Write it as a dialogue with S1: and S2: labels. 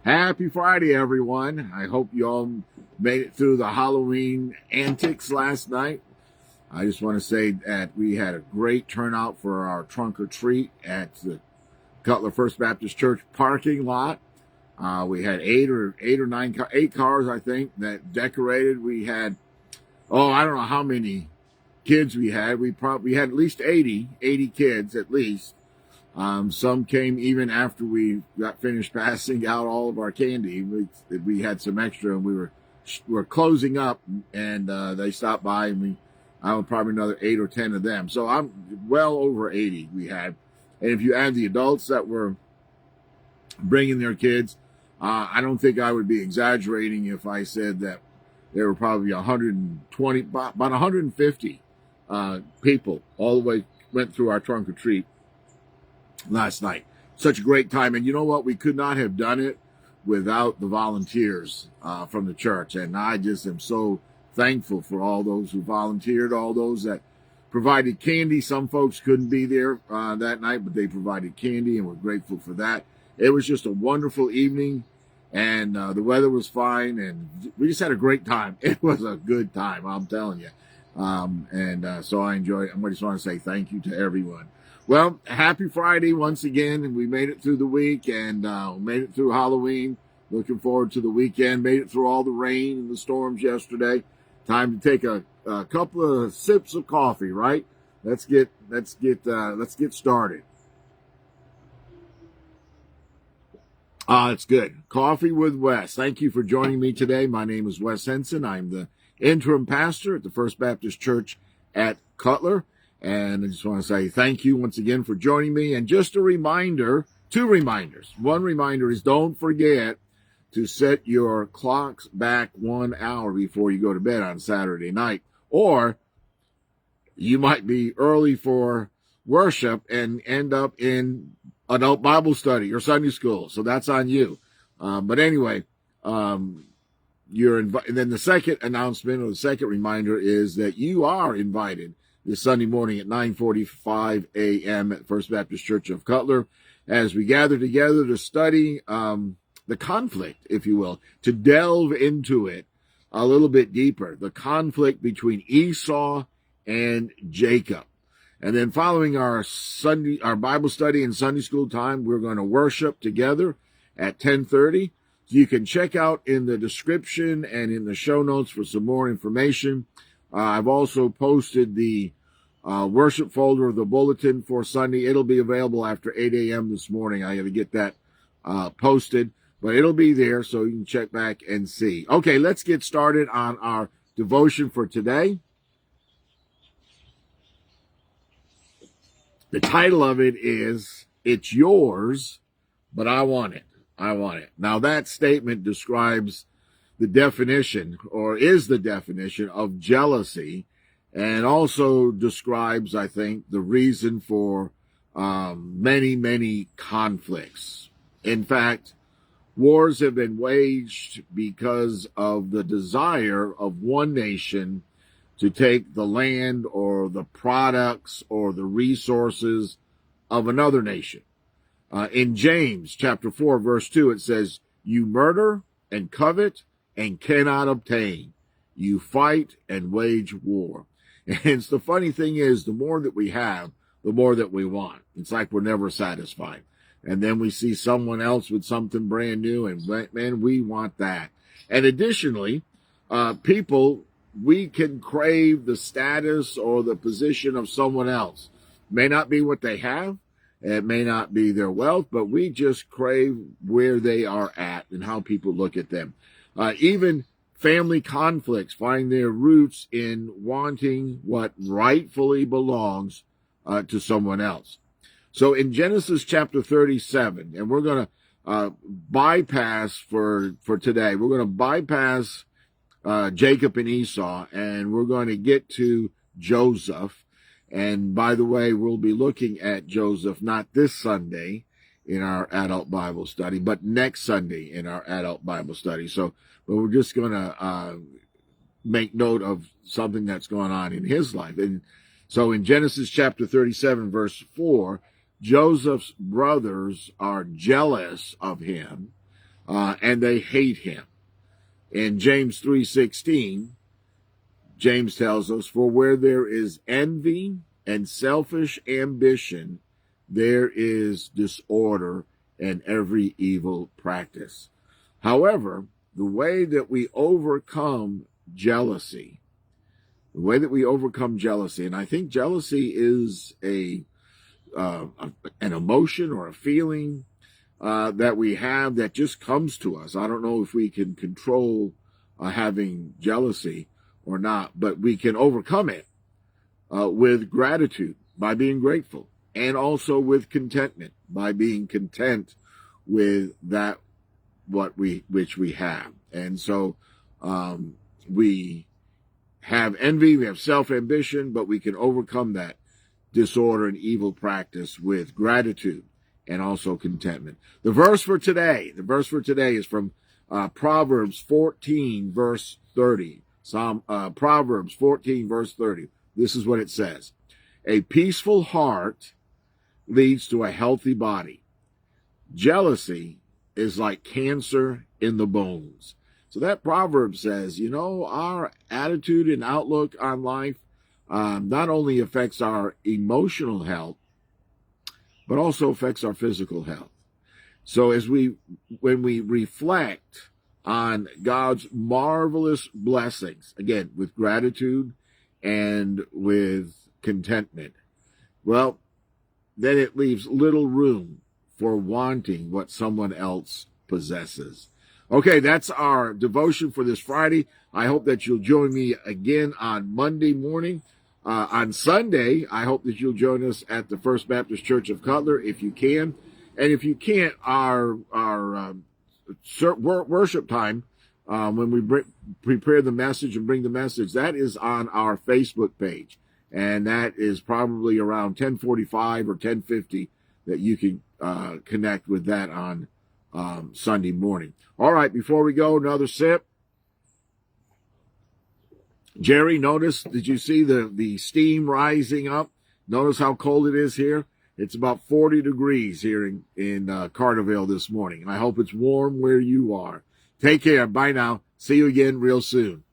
S1: Happy Friday, everyone. I hope you all made it through the Halloween antics last night. I just want to say that we had a great turnout for our trunk or treat at the Cutler First Baptist Church parking lot. We had eight cars, I think, that decorated. We had, I don't know how many kids we had. We had at least 80 kids at least. Some came even after we got finished passing out all of our candy. We had some extra, and we were closing up, and they stopped by, and I was probably another 8 or 10 of them. So I'm well over 80 we had. And if you add the adults that were bringing their kids, I don't think I would be exaggerating if I said that there were probably 120, about 150 people all the way went through our trunk or treat last night. Such a great time. And you know what? We could not have done it without the volunteers from the church. And I just am so thankful for all those who volunteered, all those that provided candy. Some folks couldn't be there that night, but they provided candy, and we're grateful for that. It was just a wonderful evening, and the weather was fine, and we just had a great time. It was a good time, I'm telling you. So I enjoyed it. I just want to say thank you to everyone. Well, happy Friday once again, and we made it through the week, and made it through Halloween. Looking forward to the weekend. Made it through all the rain and the storms yesterday. Time to take a couple of sips of coffee, right? Let's get started. It's good. Coffee with Wes. Thank you for joining me today. My name is Wes Henson. I'm the interim pastor at the First Baptist Church at Cutler. And I just want to say thank you once again for joining me. And just a reminder, 2 reminders. One reminder is don't forget to set your clocks back 1 hour before you go to bed on Saturday night. Or you might be early for worship and end up in adult Bible study or Sunday school. So that's on you. But anyway, you're invited. And then the second announcement or the second reminder is that you are invited this Sunday morning at 9:45 a.m. at First Baptist Church of Cutler as we gather together to study the conflict, if you will, to delve into it a little bit deeper, the conflict between Esau and Jacob. And then following our Bible study and Sunday school time, we're going to worship together at 10:30. You can check out in the description and in the show notes for some more information. I've also posted the worship folder of the bulletin for Sunday. It'll be available after 8 a.m. this morning. I got to get that posted, but it'll be there so you can check back and see. Okay, let's get started on our devotion for today. The title of it is, "It's Yours, but I Want It. I Want It." Now that statement describes the definition, or is the definition, of jealousy, and also describes, I think, the reason for many conflicts. In fact, wars have been waged because of the desire of one nation to take the land or the products or the resources of another nation. In James chapter 4, verse 2, it says, "You murder and covet and cannot obtain. You fight and wage war." And it's the funny thing is, the more that we have, the more that we want. It's like we're never satisfied. And then we see someone else with something brand new, and man, we want that. And additionally, we can crave the status or the position of someone else. It may not be what they have. It may not be their wealth, but we just crave where they are at and how people look at them. Even family conflicts find their roots in wanting what rightfully belongs to someone else. So in Genesis chapter 37, and we're going to bypass for today, we're going to bypass Jacob and Esau, and we're going to get to Joseph. And by the way, we'll be looking at Joseph not this Sunday in our adult Bible study, but next Sunday in our adult Bible study. But we're just going to make note of something that's going on in his life. And so in Genesis chapter 37, verse 4, Joseph's brothers are jealous of him and they hate him. In James 3:16, James tells us, for where there is envy and selfish ambition, there is disorder and every evil practice. However, the way that we overcome jealousy, and I think jealousy is an emotion or a feeling that we have that just comes to us. I don't know if we can control having jealousy or not, but we can overcome it with gratitude by being grateful, and also with contentment by being content with that which we have. And so we have envy, we have self-ambition, but we can overcome that disorder and evil practice with gratitude and also contentment. The verse for today is from Proverbs 14, verse 30. Proverbs 14, verse 30. This is what it says. A peaceful heart leads to a healthy body. Jealousy is like cancer in the bones. So that proverb says, our attitude and outlook on life not only affects our emotional health, but also affects our physical health. So when we reflect on God's marvelous blessings, again, with gratitude and with contentment, well, then it leaves little room for wanting what someone else possesses. Okay, that's our devotion for this Friday. I hope that you'll join me again on Monday morning. On Sunday, I hope that you'll join us at the First Baptist Church of Cutler if you can. And if you can't, our worship time, when we prepare the message and bring the message, that is on our Facebook page. And that is probably around 10:45 or 10:50 that you can connect with that on Sunday morning. All right, before we go, another sip. Jerry, did you see the steam rising up? Notice how cold it is here? It's about 40 degrees here in Carterville this morning. And I hope it's warm where you are. Take care. Bye now. See you again real soon.